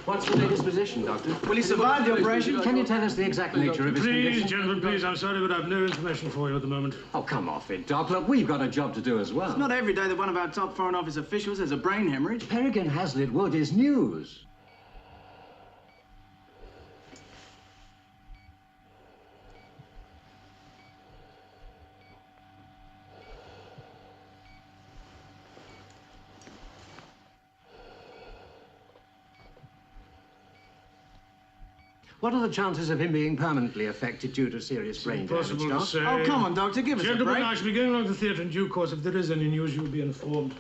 What's the latest position, Doctor? Will he survive the operation? Can you tell us the exact nature of his condition? Please, gentlemen, please. I'm sorry, but I've no information for you at the moment. Oh, come off it, Doc. Look, we've got a job to do as well. It's not every day that one of our top Foreign Office officials has a brain hemorrhage. Peregrine Hazlitt Wood is news. What are the chances of him being permanently affected due to serious brain damage, Impossible Doc? to say. Oh, come on, Doctor, give us a Gentlemen, break. I shall be going along to the theatre in due course. If there is any news, you'll be informed.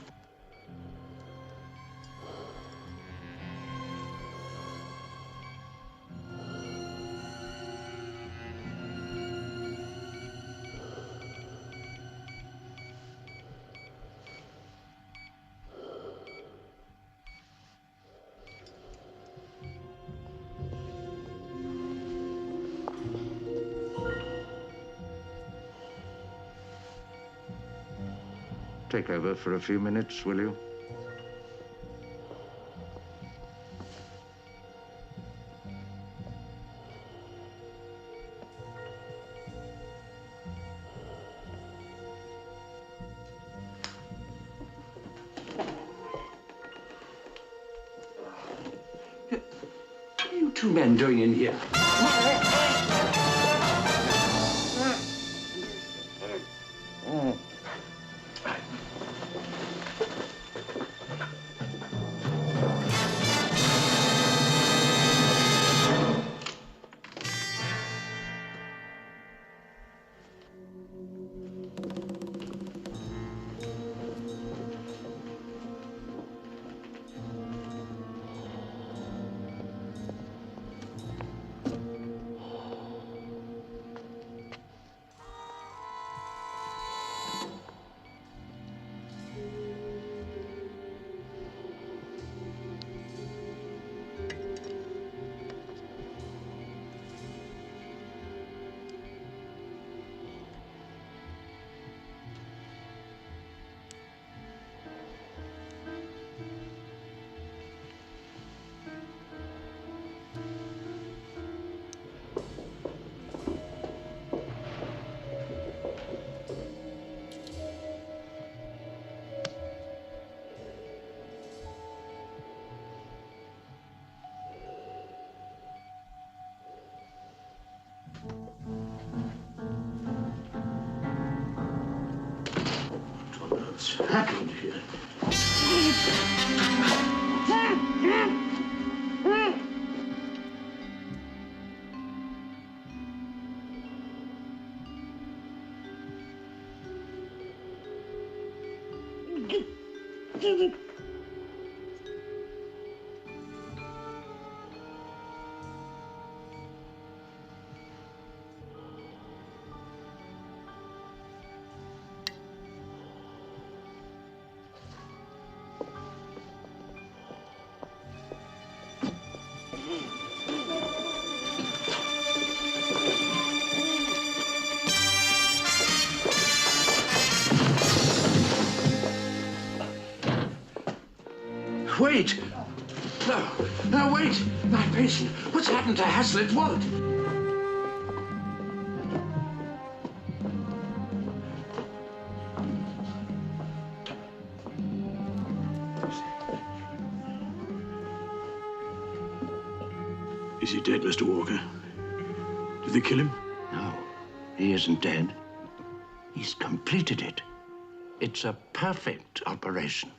Take over for a few minutes, will you? What are you two men doing in here? What's happened here? Wait! No, no, wait! My patient, what's happened to Hazlitt Wood? Is he dead, Mr. Walker? Did they kill him? No, he isn't dead. He's completed it. It's a perfect operation.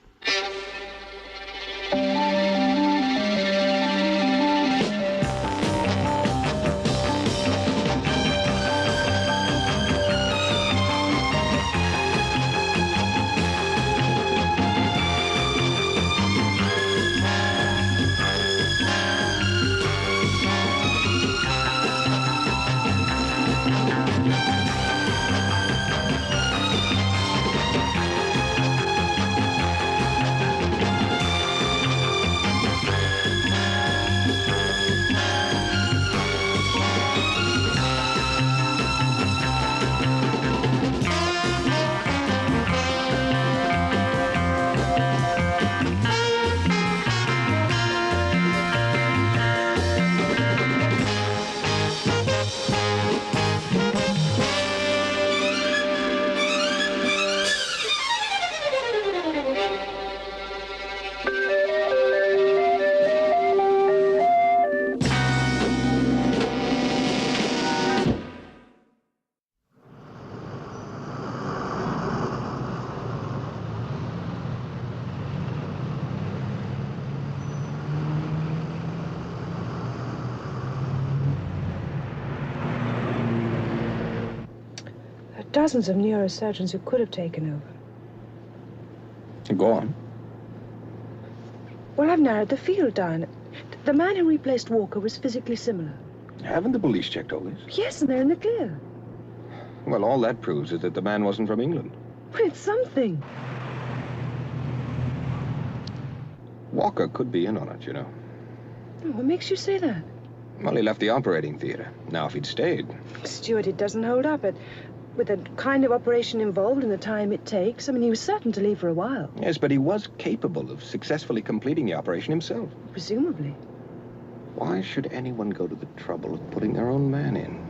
dozens of neurosurgeons who could have taken over. Go on. Well, I've narrowed the field down. The man who replaced Walker was physically similar. Haven't the police checked all this? Yes, and they're in the clear. Well, all that proves is that the man wasn't from England. Well, it's something. Walker could be in on it, you know. Oh, what makes you say that? Well, he left the operating theater. Now, if he'd stayed... Stuart, it doesn't hold up. With the kind of operation involved and the time it takes, I mean, he was certain to leave for a while. Yes, but he was capable of successfully completing the operation himself. Presumably. Why should anyone go to the trouble of putting their own man in?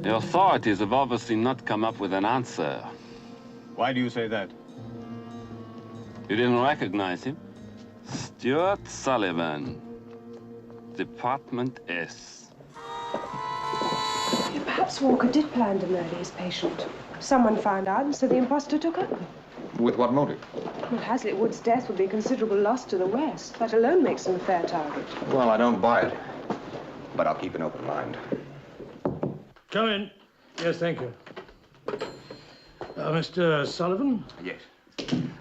The authorities have obviously not come up with an answer. Why do you say that? You didn't recognize him? Stuart Sullivan, Department S. Perhaps Walker did plan to murder his patient. Someone found out, and so the imposter took over. With what motive? Well, Hazlitt Wood's death would be a considerable loss to the West. That alone makes him a fair target. Well, I don't buy it. But I'll keep an open mind. Come in. Yes, thank you. Mr. Sullivan? Yes.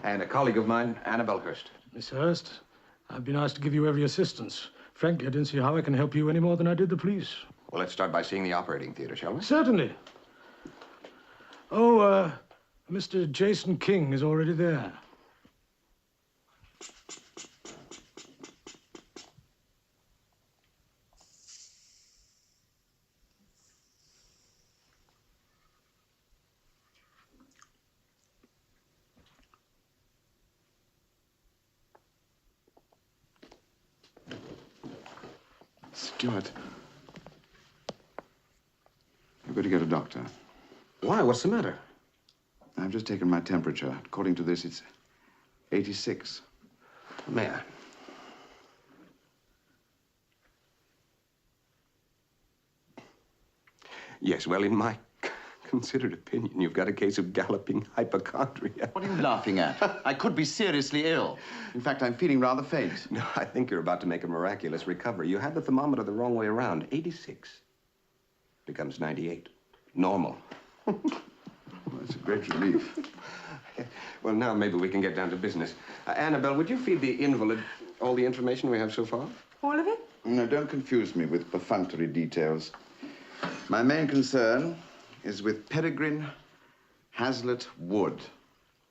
And a colleague of mine, Annabelle Hurst. Miss Hurst, I've been asked to give you every assistance. Frankly, I didn't see how I can help you any more than I did the police. Well, let's start by seeing the operating theater, shall we? Certainly. Oh, Mr. Jason King is already there. Stuart, you've got to get a doctor. Why? What's the matter? I've just taken my temperature. According to this, it's 86. May I? Yes, well, in my considered opinion, you've got a case of galloping hypochondria. What are you laughing at? I could be seriously ill. In fact, I'm feeling rather faint. No, I think you're about to make a miraculous recovery. You had the thermometer the wrong way around. 86 becomes 98. Normal. Well, that's a great relief. Well, now maybe we can get down to business. Annabelle, would you feed the invalid all the information we have so far? All of it? No, don't confuse me with perfunctory details. My main concern is with Peregrine Hazlitt Wood.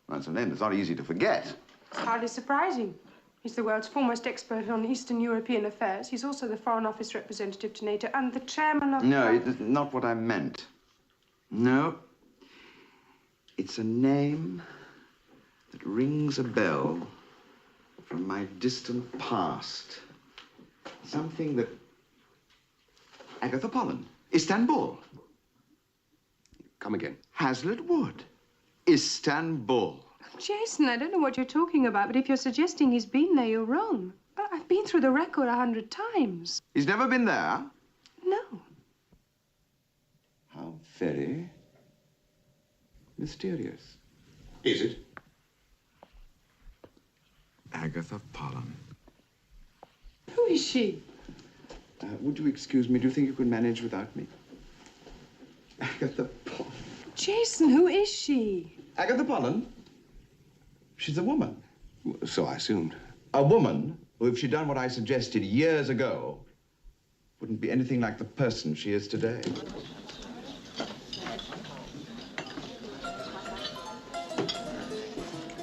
That's a name that's not easy to forget. It's hardly surprising. He's the world's foremost expert on Eastern European affairs. He's also the Foreign Office representative to NATO and the chairman of... No, it's not what I meant. No. It's a name that rings a bell from my distant past. Something that... Agatha Pollen, Istanbul. Come again. Hazlitt Wood, Istanbul. Jason, I don't know what you're talking about, but if you're suggesting he's been there, you're wrong. I've been through the record 100 times. He's never been there? No. How very mysterious. Is it? Agatha Pollen. Who is she? Would you excuse me? Do you think you could manage without me? Agatha Pollen. Jason, who is she? Agatha Pollen? She's a woman. So I assumed. A woman who, if she'd done what I suggested years ago, wouldn't be anything like the person she is today.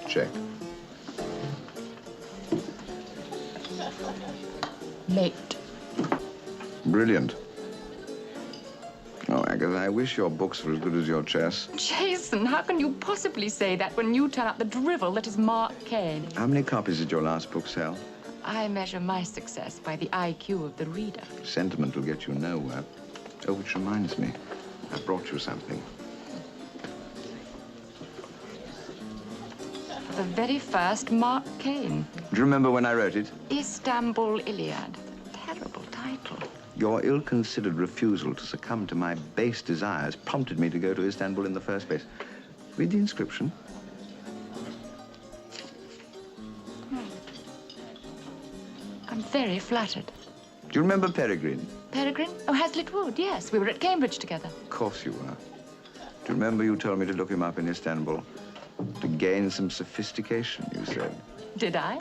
Check. Late. Brilliant. Oh, Agatha, I wish your books were as good as your chess. Jason, how can you possibly say that when you turn out the drivel that is Mark Cain? How many copies did your last book sell? I measure my success by the IQ of the reader. Sentiment will get you nowhere. Oh, which reminds me, I brought you something. The very first Mark Cain. Do you remember when I wrote it? Istanbul Iliad. Terrible title. Your ill-considered refusal to succumb to my base desires prompted me to go to Istanbul in the first place. Read the inscription. very flattered. Do you remember Peregrine? Peregrine? Oh, Hazlitt Wood, yes. We were at Cambridge together. Of course you were. Do you remember you told me to look him up in Istanbul? To gain some sophistication, you said. Did I?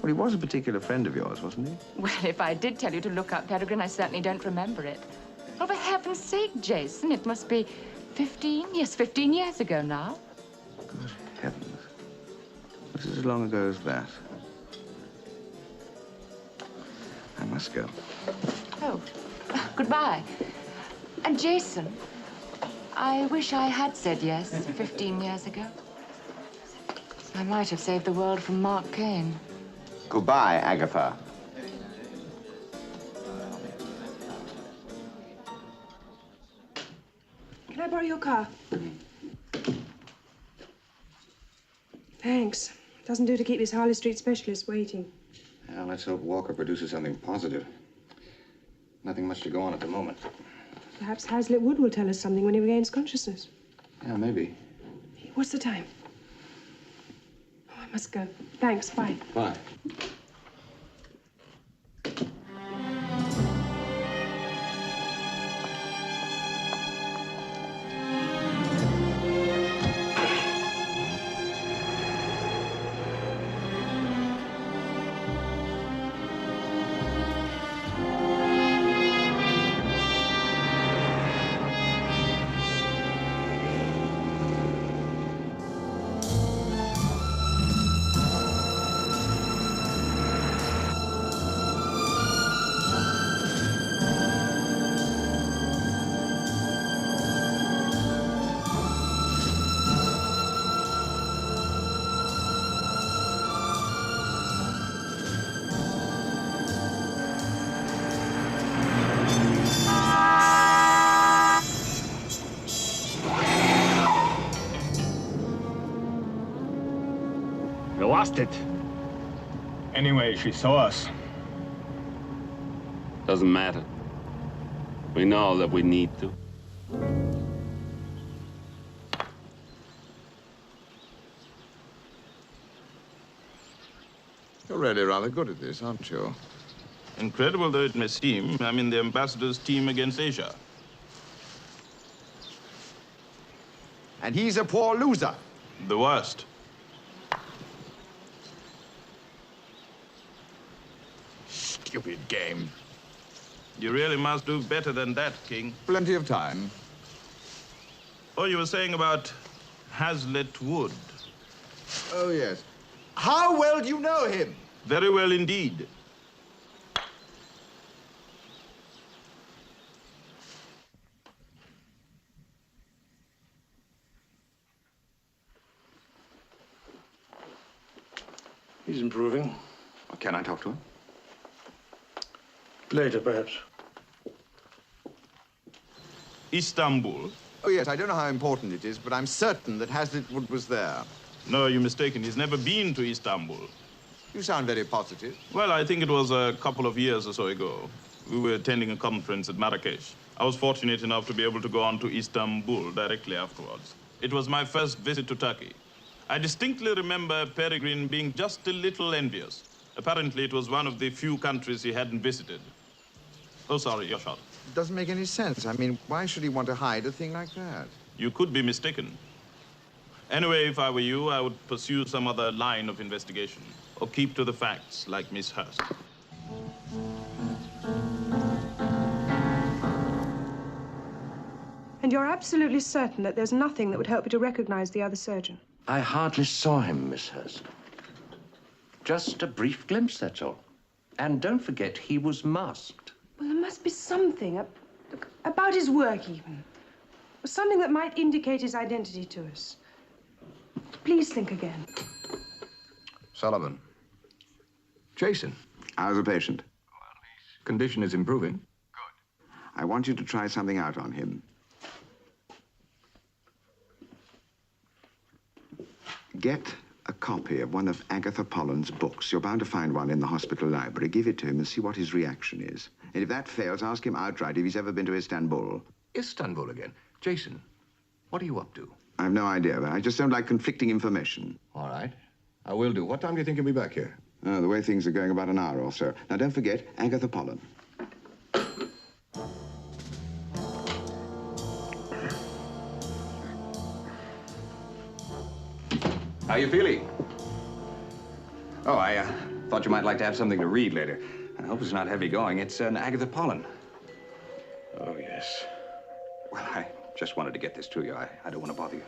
Well, he was a particular friend of yours, wasn't he? Well, if I did tell you to look up Peregrine, I certainly don't remember it. Oh, for heaven's sake, Jason, it must be 15 years ago now. Good heavens. Was it as long ago as that? I must go. Oh, goodbye. And Jason, I wish I had said yes 15 years ago. I might have saved the world from Mark Cain. Goodbye, Agatha. Can I borrow your car? Thanks. Doesn't do to keep this Harley Street specialist waiting. Well, let's hope Walker produces something positive. Nothing much to go on at the moment. Perhaps Hazlitt Wood will tell us something when he regains consciousness. Yeah, maybe. What's the time? Oh, I must go. Thanks. Bye. Bye. We lost it. Anyway, she saw us. Doesn't matter. We know that we need to. You're really rather good at this, aren't you? Incredible though it may seem, I'm in the ambassador's team against Asia. And he's a poor loser. The worst. Stupid game. You really must do better than that, King. Plenty of time. Oh, you were saying about Hazlitt Wood. Oh, yes. How well do you know him? Very well indeed. He's improving. Can I talk to him? Later, perhaps. Istanbul? Oh, yes, I don't know how important it is, but I'm certain that Hazlitt Wood was there. No, you're mistaken. He's never been to Istanbul. You sound very positive. Well, I think it was a couple of years or so ago. We were attending a conference at Marrakesh. I was fortunate enough to be able to go on to Istanbul directly afterwards. It was my first visit to Turkey. I distinctly remember Peregrine being just a little envious. Apparently, it was one of the few countries he hadn't visited. Oh, sorry, your shot. It doesn't make any sense. I mean, why should he want to hide a thing like that? You could be mistaken. Anyway, if I were you, I would pursue some other line of investigation. Or keep to the facts, like Miss Hurst. And you're absolutely certain that there's nothing that would help you to recognize the other surgeon? I hardly saw him, Miss Hurst. Just a brief glimpse, that's all. And don't forget, he was masked. Well, there must be something about his work, even. Something that might indicate his identity to us. Please think again. Sullivan. Jason. How's the patient? Condition is improving. Good. I want you to try something out on him. Get a copy of one of Agatha Polland's books. You're bound to find one in the hospital library. Give it to him and see what his reaction is. And if that fails, ask him outright if he's ever been to Istanbul. Istanbul again. Jason, what are you up to? I've no idea, but I just don't like conflicting information. All right. I will do. What time do you think you'll be back here? The way things are going, about an hour or so. Now, don't forget Agatha Pollen. How you feeling? Oh, I thought you might like to have something to read later. I hope it's not heavy going. It's an Agatha Pollen. Oh, yes. Well, I just wanted to get this to you. I don't want to bother you.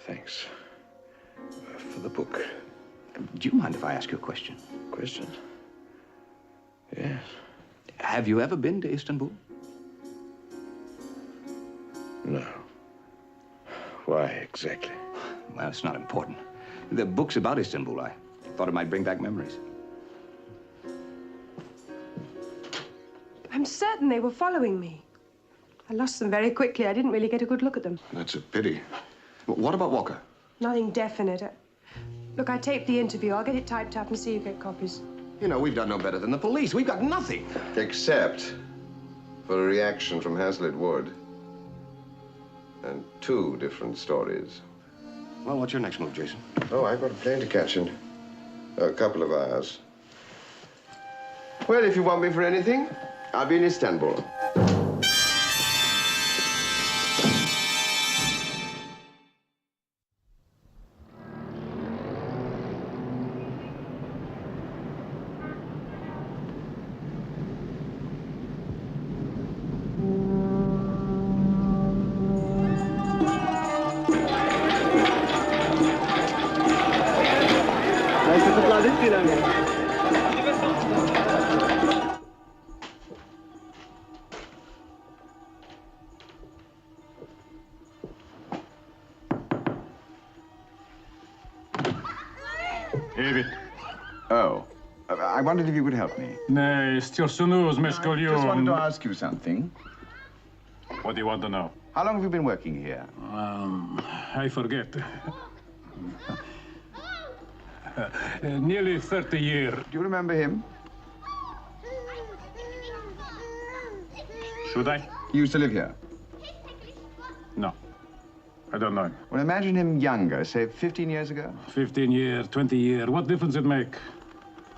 Thanks. For the book. Do you mind if I ask you a question? Question? Yes. Have you ever been to Istanbul? No. Why exactly? Well, it's not important. The book's about Istanbul. I thought it might bring back memories. I'm certain they were following me. I lost them very quickly. I didn't really get a good look at them. That's a pity. But what about Walker? Nothing definite. Look, I taped the interview. I'll get it typed up and see you get copies. You know, we've done no better than the police. We've got nothing. Except for a reaction from Hazlitt Wood. And 2 different stories. Well, what's your next move, Jason? Oh, I've got a plane to catch in a couple of hours. Well, if you want me for anything, I'll be in Istanbul. David. Oh. I wondered if you could help me. Nej, still so news, Miss I just wanted to ask you something. What do you want to know? How long have you been working here? I forget. Nearly 30 years. Do you remember him? Should I? He used to live here. No. I don't know him. Well, imagine him younger, say 15 years ago. 15 years, 20 years. What difference it make?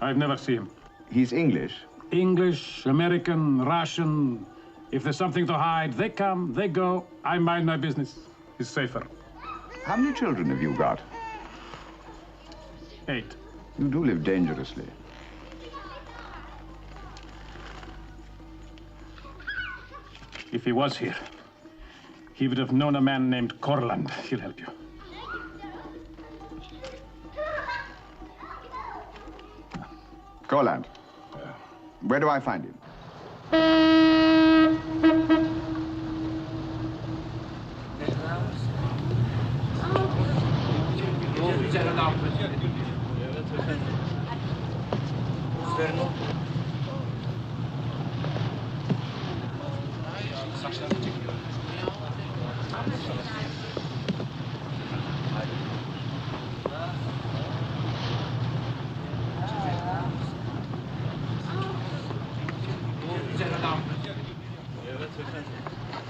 I've never seen him. He's English? English, American, Russian. If there's something to hide, they come, they go. I mind my business. It's safer. How many children have you got? 8. You do live dangerously. If he was here, he would have known a man named Corland. He'll help you. Corland. Where do I find him?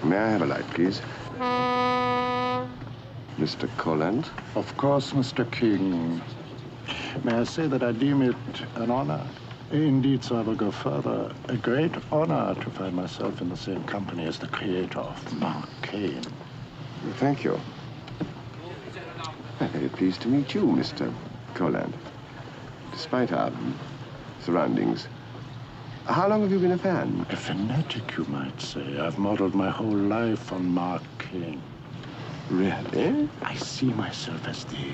May I have a light, please? Mr. Corland? Of course, Mr. King. May I say that I deem it an honor? Indeed, so I will go further. A great honor to find myself in the same company as the creator of Mark Cain. Thank you. I'm very pleased to meet you, Mr. Corland. Despite our surroundings. How long have you been a fan? A fanatic, you might say. I've modeled my whole life on Mark Cain. Really? I see myself as the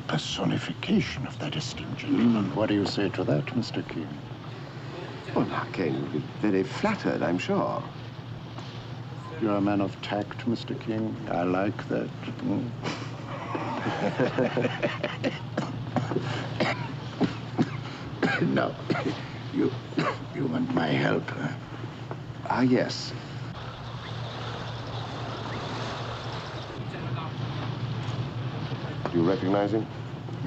personification of that esteemed gentleman. What do you say to that, Mr. King? Well, Mark Cain would be very flattered, I'm sure. You're a man of tact, Mr. King. I like that. No. You want my help, huh? Ah, yes. Do you recognize him?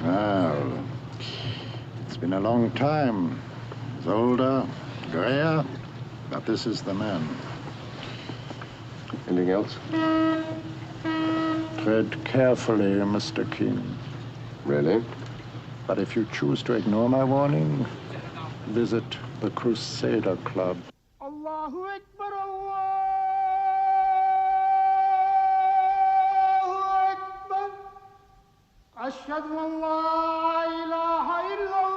Well, it's been a long time. He's older, grayer, but this is the man. Anything else? Tread carefully, Mr. King. Really? But if you choose to ignore my warning, visit the Crusader Club. Allahu Akbar, Allahu Akbar. Ashhadu an la ilaha illallah.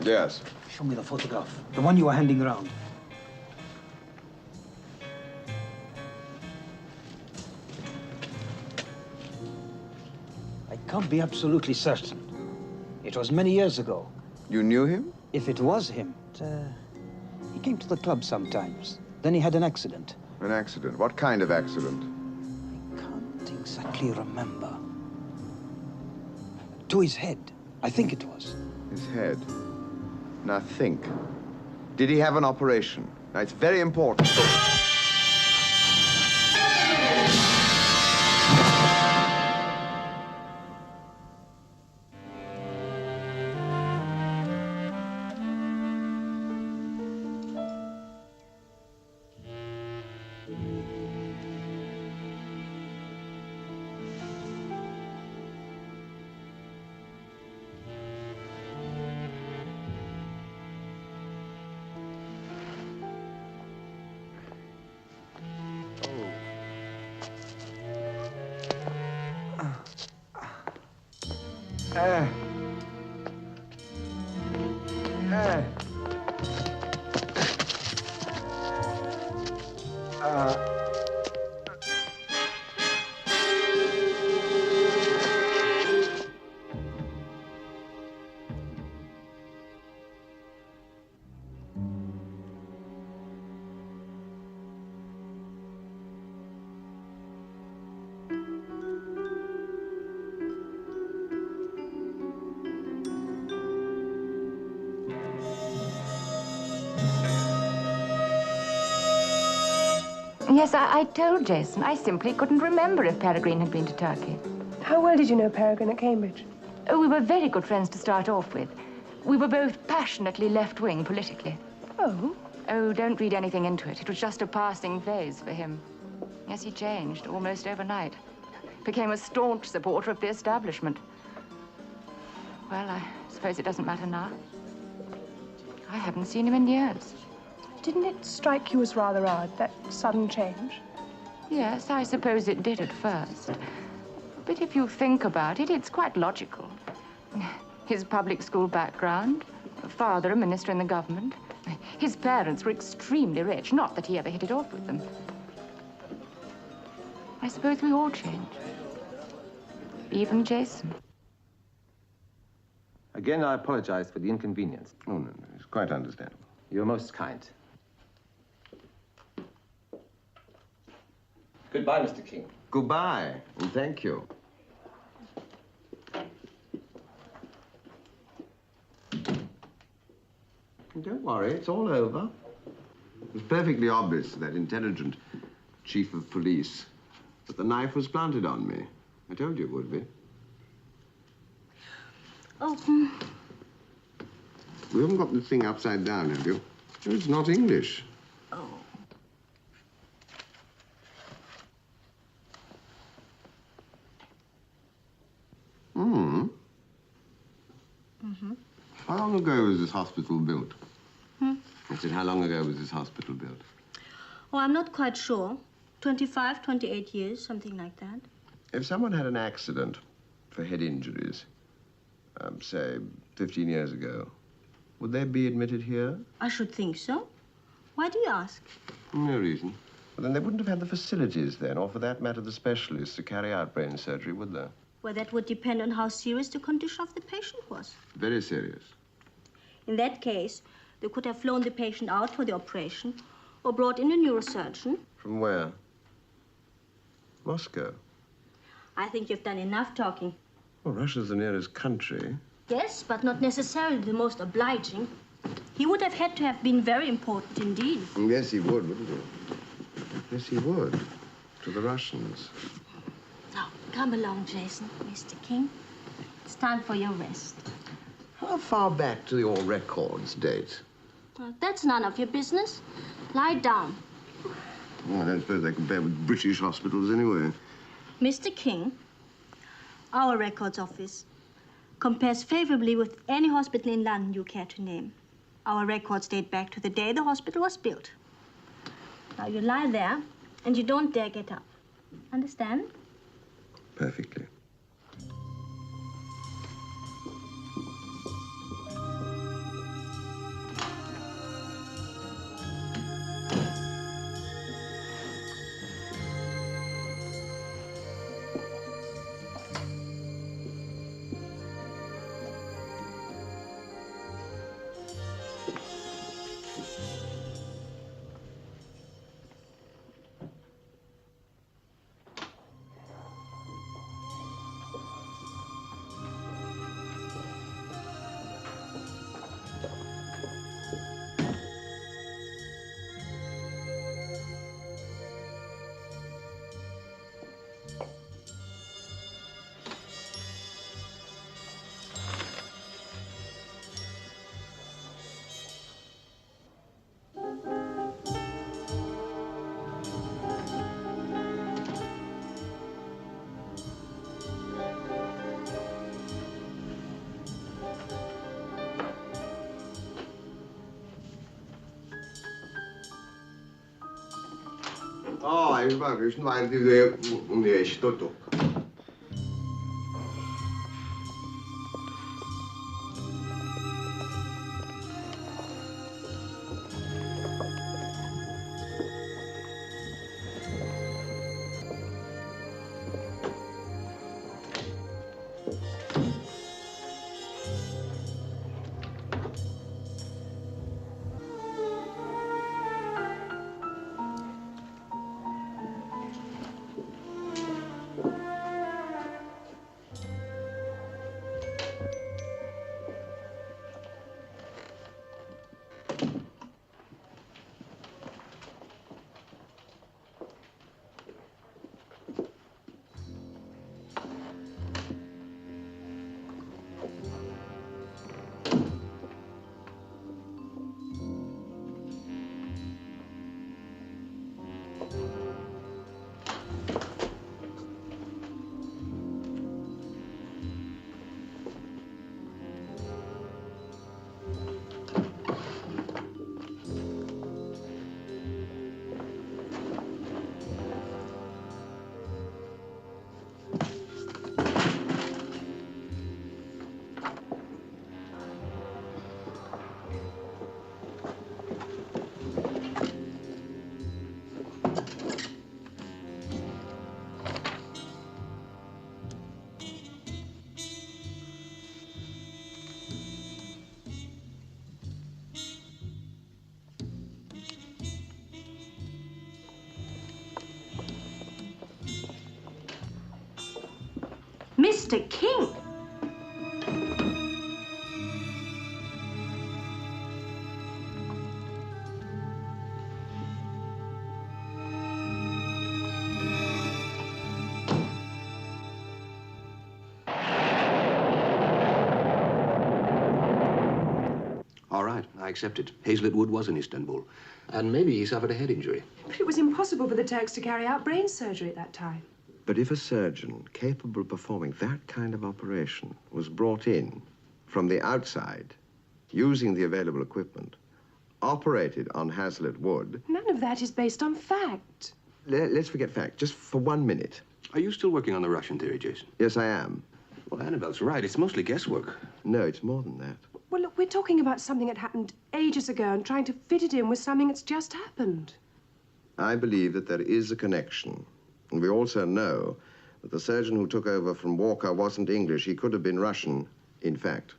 Yes. Show me the photograph. The one you were handing around. I can't be absolutely certain. It was many years ago. You knew him? If it was him, he came to the club sometimes. Then he had an accident. An accident? What kind of accident? I can't exactly remember. To his head, I think it was. His head? Now think. Did he have an operation? Now it's very important. Yes, I told Jason. I simply couldn't remember if Peregrine had been to Turkey. How well did you know Peregrine at Cambridge? Oh, we were very good friends to start off with. We were both passionately left-wing politically. Oh? Oh, don't read anything into it. It was just a passing phase for him. Yes, he changed almost overnight. Became a staunch supporter of the establishment. Well, I suppose it doesn't matter now. I haven't seen him in years. Didn't it strike you as rather odd, that sudden change? Yes, I suppose it did at first. But if you think about it, it's quite logical. His public school background, father a minister in the government. His parents were extremely rich, not that he ever hit it off with them. I suppose we all change. Even Jason. Again, I apologize for the inconvenience. Oh, no, it's quite understandable. You're most kind. Goodbye, Mr. King. Goodbye, and thank you. Don't worry, it's all over. It was perfectly obvious to that intelligent chief of police that the knife was planted on me. I told you it would be. Oh. We haven't got the thing upside down, have you? It's not English. Oh. Hmm. Mm-hmm. How long ago was this hospital built? Hmm? I said, how long ago was this hospital built? Oh, I'm not quite sure. 25, 28 years, something like that. If someone had an accident for head injuries, say 15 years ago, would they be admitted here? I should think so. Why do you ask? No reason. Well, then they wouldn't have had the facilities then, or for that matter, the specialists to carry out brain surgery, would they? Well, that would depend on how serious the condition of the patient was. Very serious. In that case, they could have flown the patient out for the operation or brought in a neurosurgeon. From where? Moscow. I think you've done enough talking. Well, Russia's the nearest country. Yes, but not necessarily the most obliging. He would have had to have been very important indeed. Yes, he would, wouldn't he? Yes, he would. To the Russians. Now, come along, Jason, Mr. King. It's time for your rest. How far back do your records date? That's none of your business. Lie down. Well, I don't suppose they compare with British hospitals anyway. Mr. King, our records office compares favorably with any hospital in London you care to name. Our records date back to the day the hospital was built. Now, you lie there, and you don't dare get up. Understand? Perfectly. Hyvä Krishna, mä en tiedä, mun ei sitä ole. Mr. King? All right, I accept it. Hazlitt Wood was in Istanbul. And maybe he suffered a head injury. But it was impossible for the Turks to carry out brain surgery at that time. But if a surgeon capable of performing that kind of operation was brought in from the outside, using the available equipment, operated on Hazlitt Wood... None of that is based on fact. Let's forget fact, just for 1 minute. Are you still working on the Russian theory, Jason? Yes, I am. Well, Annabelle's right. It's mostly guesswork. No, it's more than that. Well, look, we're talking about something that happened ages ago and trying to fit it in with something that's just happened. I believe that there is a connection. And we also know that the surgeon who took over from Walker wasn't English. He could have been Russian, in fact.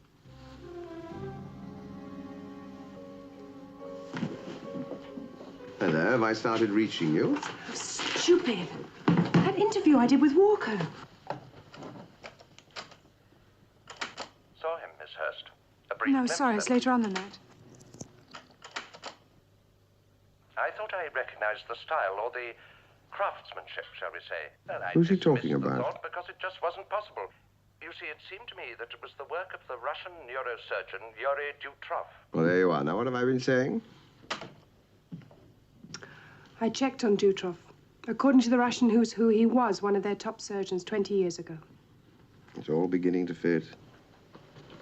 Hello, have I started reaching you? Stupid. That interview I did with Walker. Saw him, Miss Hurst. No, sorry, it's later on than that. I thought I recognized the style or the craftsmanship, shall we say. Well, I Who's he dismissed talking the about? thought because it just wasn't possible. You see, it seemed to me that it was the work of the Russian neurosurgeon Yuri Dutrov. Well, there you are. Now, what have I been saying? I checked on Dutrov. According to the Russian Who's Who, he was one of their top surgeons 20 years ago. It's all beginning to fit.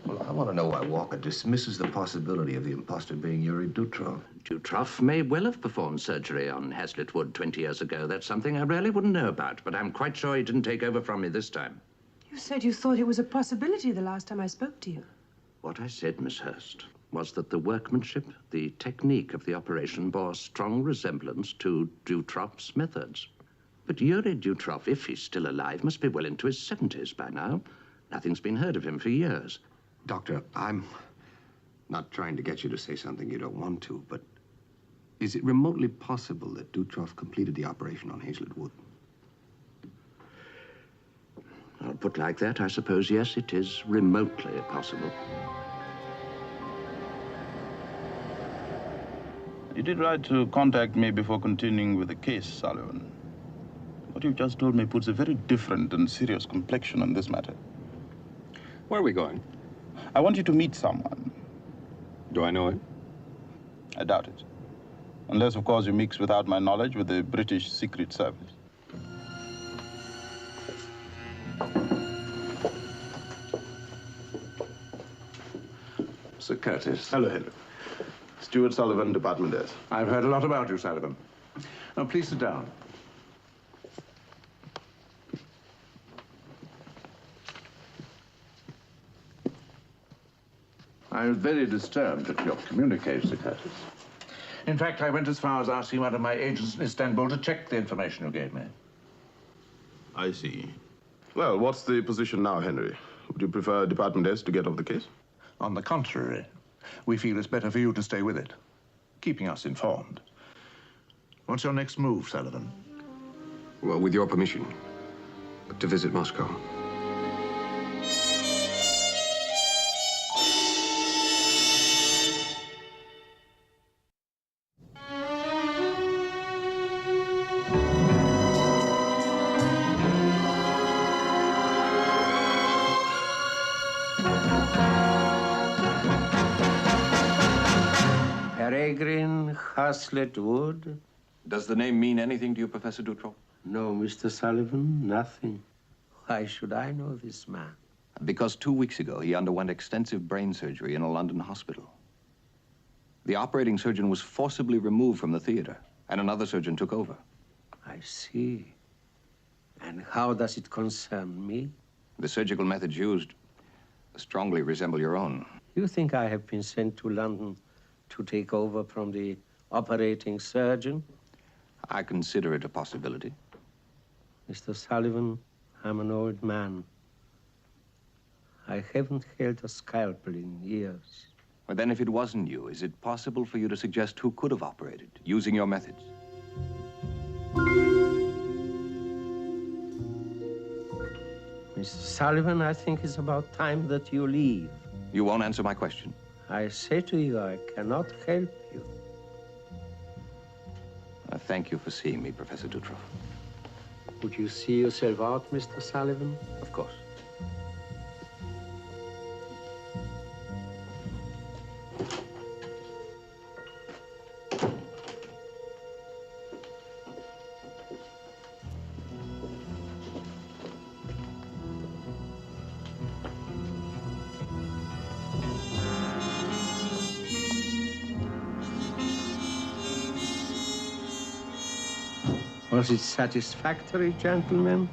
Well, I want to know why Walker dismisses the possibility of the imposter being Yuri Dutrov. Dutrov may well have performed surgery on Hazlitt Wood 20 years ago. That's something I really wouldn't know about, but I'm quite sure he didn't take over from me this time. You said you thought it was a possibility the last time I spoke to you. What I said, Miss Hurst, was that the workmanship, the technique of the operation bore strong resemblance to Dutrov's methods. But Yuri Dutrov, if he's still alive, must be well into his 70s by now. Nothing's been heard of him for years. Doctor, I'm not trying to get you to say something you don't want to, but is it remotely possible that Dutrov completed the operation on Hazlitt Wood? Well, put like that, I suppose, yes, it is remotely possible. You did right to contact me before continuing with the case, Sullivan. What you've just told me puts a very different and serious complexion on this matter. Where are we going? I want you to meet someone. Do I know him? I doubt it. Unless, of course, you mix without my knowledge with the British Secret Service. Sir Curtis. Hello, Henry. Stuart Sullivan, Department S. I've heard a lot about you, Sullivan. Now, please sit down. I was very disturbed at your communique, Sir Curtis. In fact, I went as far as asking one of my agents in Istanbul to check the information you gave me. I see. Well, what's the position now, Henry? Would you prefer Department S to get off the case? On the contrary, we feel it's better for you to stay with it, keeping us informed. What's your next move, Sullivan? Well, with your permission, to visit Moscow. Peregrine Hazlitt Wood? Does the name mean anything to you, Professor Dutrov? No, Mr. Sullivan, nothing. Why should I know this man? Because 2 weeks ago, he underwent extensive brain surgery in a London hospital. The operating surgeon was forcibly removed from the theater, and another surgeon took over. I see. And how does it concern me? The surgical methods used strongly resemble your own. You think I have been sent to London to take over from the operating surgeon? I consider it a possibility. Mr. Sullivan, I'm an old man. I haven't held a scalpel in years. Well, then if it wasn't you, is it possible for you to suggest who could have operated using your methods? Mr. Sullivan, I think it's about time that you leave. You won't answer my question. I say to you, I cannot help you. Thank you for seeing me, Professor Dutroff. Would you see yourself out, Mr. Sullivan? Of course. Was it satisfactory, gentlemen?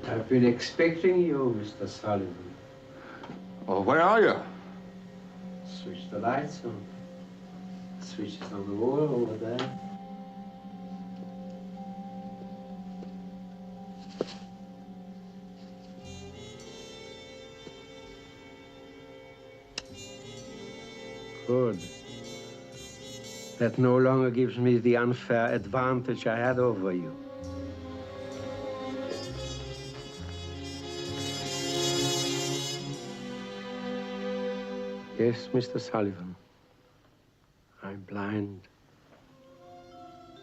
I've been expecting you, Mr. Sullivan. Oh, where are you? Switch the lights on. Switch is on the wall over there. Good. That no longer gives me the unfair advantage I had over you. Yes, Mr. Sullivan. I'm blind.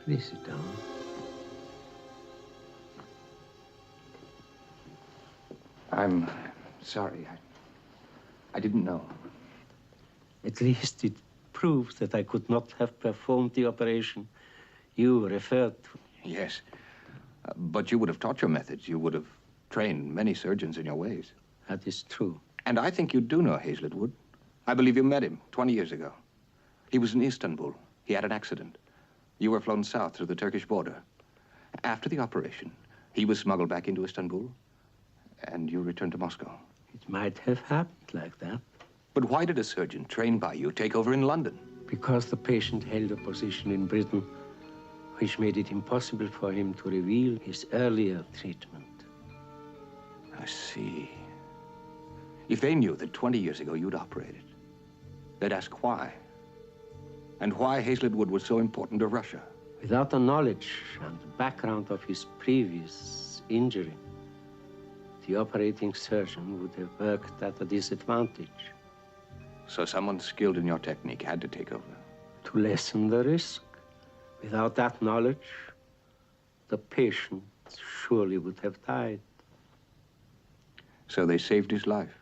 Please sit down. I'm sorry. I didn't know. At least it proves that I could not have performed the operation you referred to. Yes. But you would have taught your methods. You would have trained many surgeons in your ways. That is true. And I think you do know Hazlitt Wood. I believe you met him 20 years ago. He was in Istanbul. He had an accident. You were flown south through the Turkish border. After the operation, he was smuggled back into Istanbul, and you returned to Moscow. It might have happened like that. But why did a surgeon trained by you take over in London? Because the patient held a position in Britain which made it impossible for him to reveal his earlier treatment. I see. If they knew that 20 years ago you'd operated, they'd ask why. And why Hazlitt Wood was so important to Russia. Without the knowledge and the background of his previous injury, the operating surgeon would have worked at a disadvantage. So someone skilled in your technique had to take over. To lessen the risk. Without that knowledge, the patient surely would have died. So they saved his life.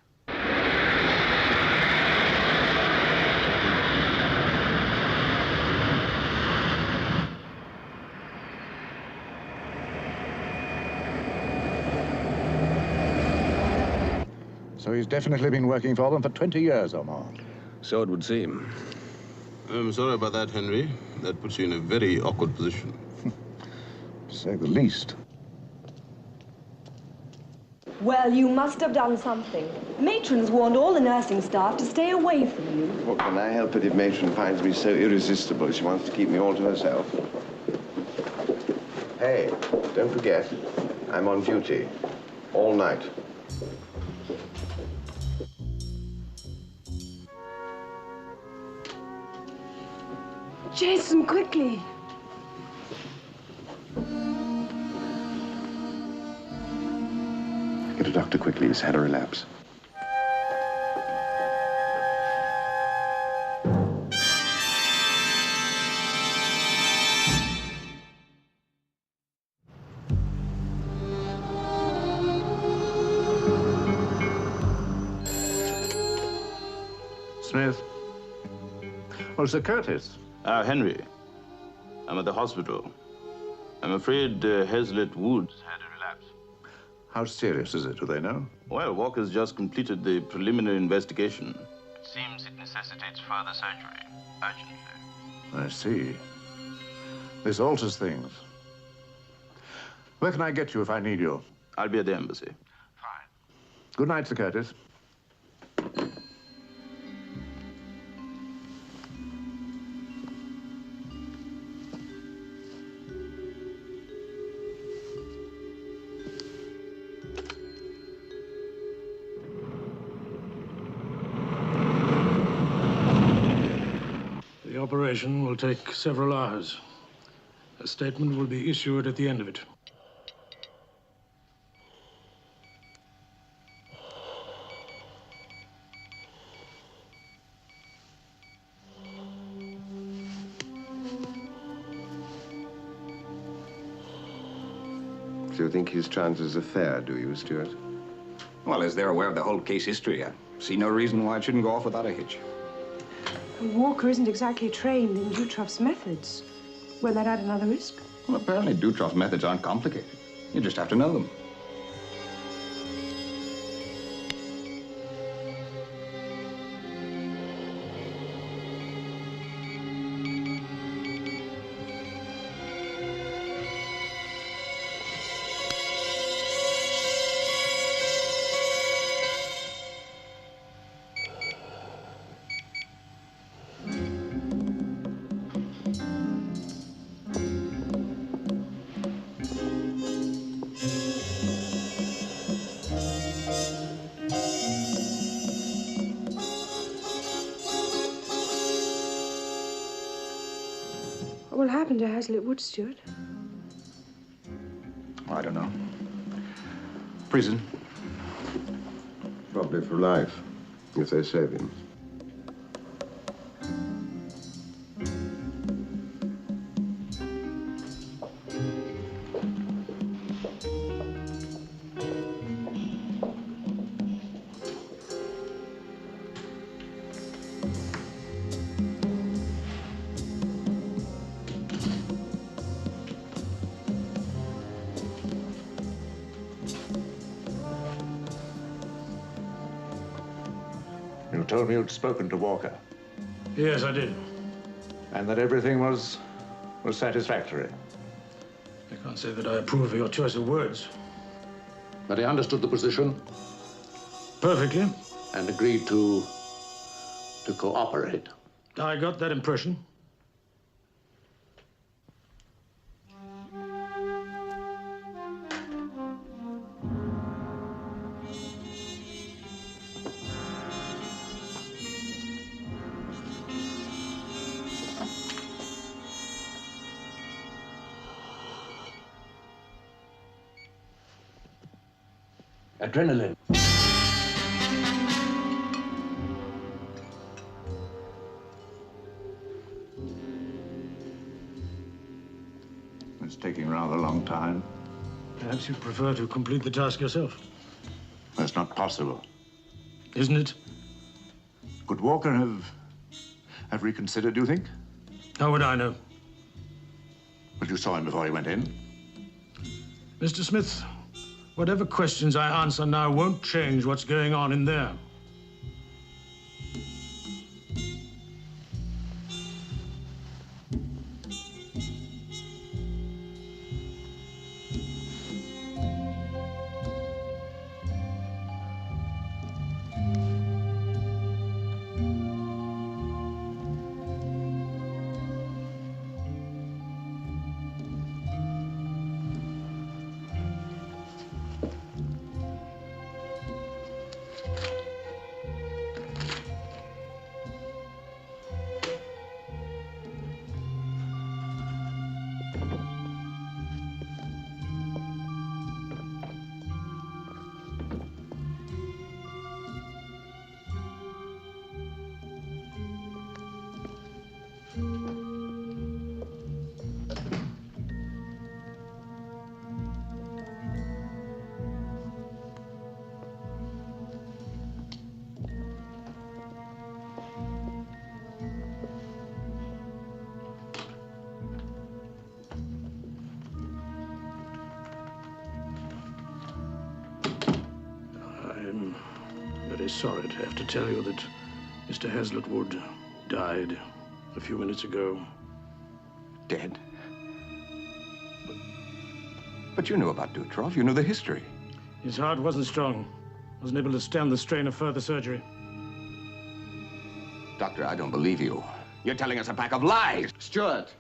So he's definitely been working for them for 20 years or more. So it would seem. I'm sorry about that, Henry. That puts you in a very awkward position. To say the least. Well, you must have done something. Matrons warned all the nursing staff to stay away from you. What can I help it if Matron finds me so irresistible she wants to keep me all to herself? Hey, don't forget, I'm on duty. All night. Jason, quickly. Get a doctor quickly. He's had a relapse. Smith. Well, Sir Curtis. Henry, I'm at the hospital. I'm afraid Hazlitt Woods had a relapse. How serious is it? Do they know? Well, Walker's just completed the preliminary investigation. It seems it necessitates further surgery, urgently. I see. This alters things. Where can I get you if I need you? I'll be at the embassy. Good night, Sir Curtis. The operation will take several hours. A statement will be issued at the end of it. Do you think his chances are fair, do you, Stuart? Well, as they're aware of the whole case history, I see no reason why it shouldn't go off without a hitch. And Walker isn't exactly trained in Dutroff's methods. Won't that add another risk? Well, apparently Dutroff's methods aren't complicated. You just have to know them. What will happen to Hazlitt Woods, Stuart? I don't know. Prison. Probably for life, if they save him. You told me you'd spoken to Walker. Yes, I did. And that everything was satisfactory. I can't say that I approve of your choice of words. But he understood the position Perfectly. and agreed to cooperate. I got that impression. Adrenaline. It's taking rather a long time. Perhaps you'd prefer to complete the task yourself. That's not possible. Isn't it? Could Walker have reconsidered, do you think? How would I know? But you saw him before he went in. Mr. Smith, whatever questions I answer now won't change what's going on in there. very sorry to have to tell you that Mr. Hazlitt Wood died a few minutes ago. Dead? But you knew about Dutroff. You knew the history. His heart wasn't strong. Wasn't able to stand the strain of further surgery. Doctor, I don't believe you. You're telling us a pack of lies. Stuart!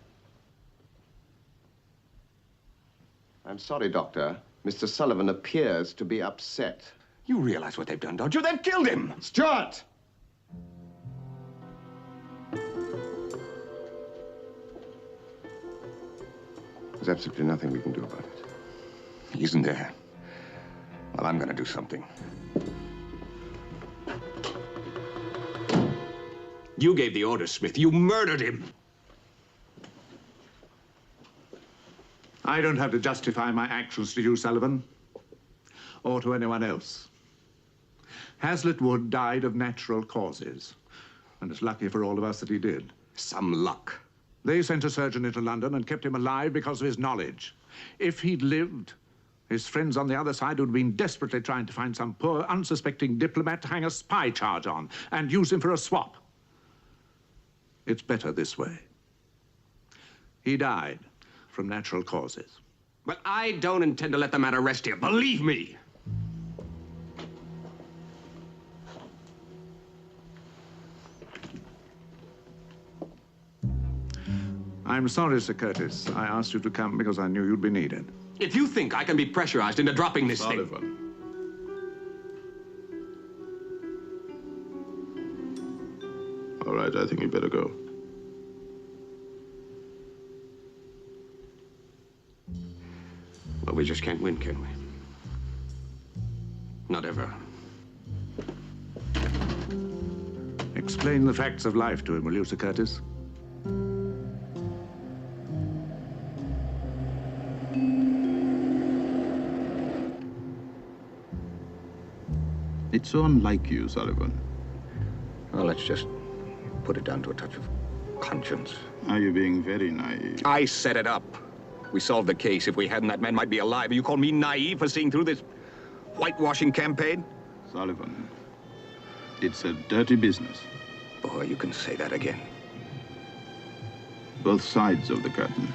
I'm sorry, Doctor. Mr. Sullivan appears to be upset. You realize what they've done, don't you? They've killed him! Stuart! There's absolutely nothing we can do about it. He isn't there. Well, I'm gonna do something. You gave the order, Smith. You murdered him. I don't have to justify my actions to you, Sullivan, or to anyone else. Hazlitt Wood died of natural causes, and it's lucky for all of us that he did. Some luck. They sent a surgeon into London and kept him alive because of his knowledge. If he'd lived, his friends on the other side would have been desperately trying to find some poor, unsuspecting diplomat to hang a spy charge on and use him for a swap. It's better this way. He died from natural causes. But I don't intend to let the matter rest here. Believe me. I'm sorry, Sir Curtis. I asked you to come because I knew you'd be needed. If you think I can be pressurized into dropping this Sullivan. thing... All right, I think you better go. Well, we just can't win, can we? Not ever. Explain the facts of life to him, will you, Sir Curtis? It's so unlike you, Sullivan. Well, let's just put it down to a touch of conscience. Are you being very naive? I set it up. We solved the case. If we hadn't, that man might be alive. You call me naive for seeing through this whitewashing campaign? Sullivan, it's a dirty business. Boy, you can say that again. Both sides of the curtain.